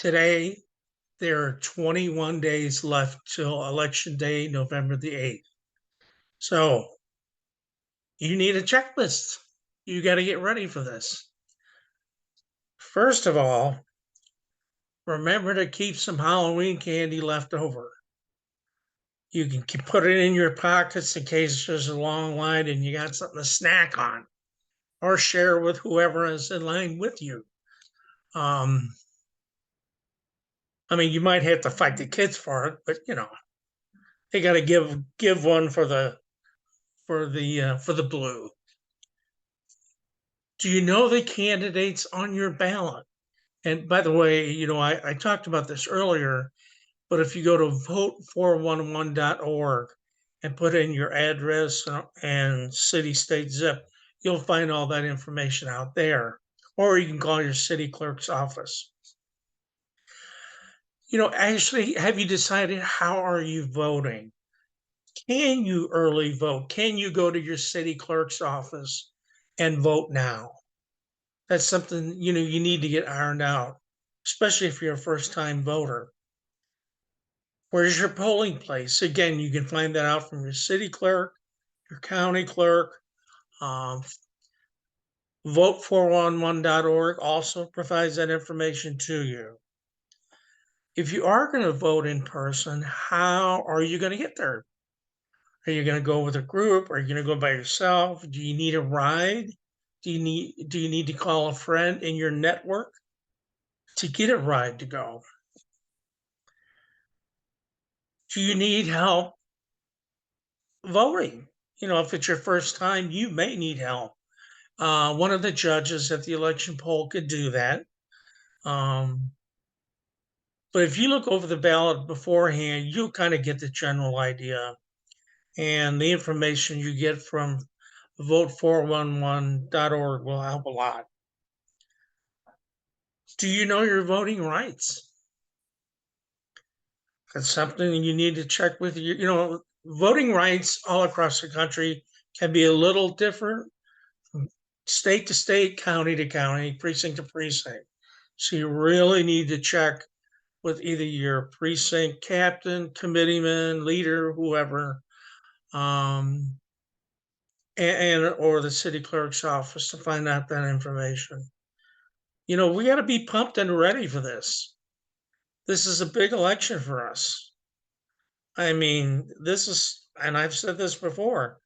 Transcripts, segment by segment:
Today, there are 21 days left till Election Day, November the 8th. So you need a checklist. You got to get ready for this. First of all, remember to keep some Halloween candy left over. You can put it in your pockets in case there's a long line and you got something to snack on or share with whoever is in line with you. Um, you might have to fight the kids for it, but they got to give one for the blue. Do you know the candidates on your ballot? And by the way, I talked about this earlier, but if you go to vote411.org and put in your address and city, state, zip, you'll find all that information out there. Or you can call your city clerk's office. Actually, have you decided how are you voting? Can you early vote? Can you go to your city clerk's office and vote now? That's something you need to get ironed out, especially if you're a first-time voter. Where's your polling place? Again, you can find that out from your city clerk, your county clerk. Um, Vote411.org also provides that information to you. If you are going to vote in person, how are you going to get there? Are you going to go with a group? Are you going to go by yourself? Do you need a ride? Do you need to call a friend in your network to get a ride to go? Do you need help voting? If it's your first time, you may need help. One of the judges at the election poll could do that. Um, but if you look over the ballot beforehand, you'll kind of get the general idea. And the information you get from vote411.org will help a lot. Do you know your voting rights? That's something you need to check with you. Voting rights all across the country can be a little different from state to state, county to county, precinct to precinct. So you really need to check with either your precinct captain, committeeman, leader, whoever, um, and or the city clerk's office to find out that information. We got to be pumped and ready for this. This is a big election for us. This is, and I've said this before,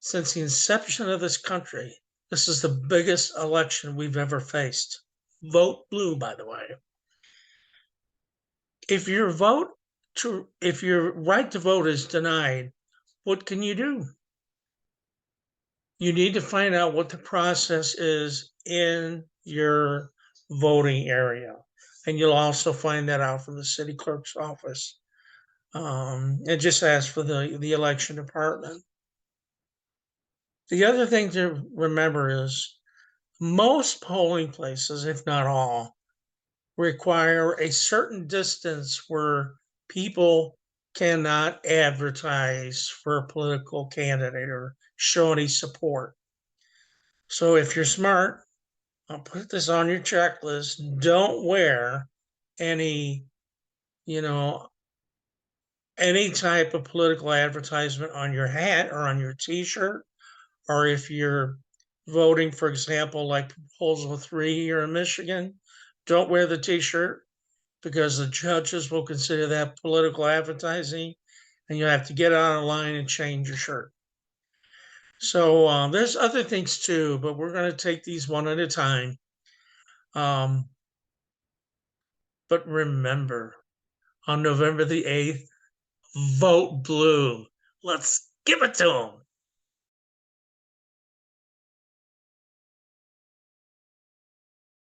since the inception of this country, this is the biggest election we've ever faced. Vote blue, by the way. If your right to vote is denied, what can you do? You need to find out what the process is in your voting area. And you'll also find that out from the city clerk's office. And just ask for the election department. The other thing to remember is most polling places, if not all, require a certain distance where people cannot advertise for a political candidate or show any support. So if you're smart, I'll put this on your checklist. Don't wear any, you know, any type of political advertisement on your hat or on your t-shirt, or if you're voting, for example, like Proposal 3 here in Michigan, don't wear the t-shirt because the judges will consider that political advertising and you have to get out of line and change your shirt. So there's other things too, but we're going to take these one at a time. Um, but remember, on November the 8th, vote blue. Let's give it to them.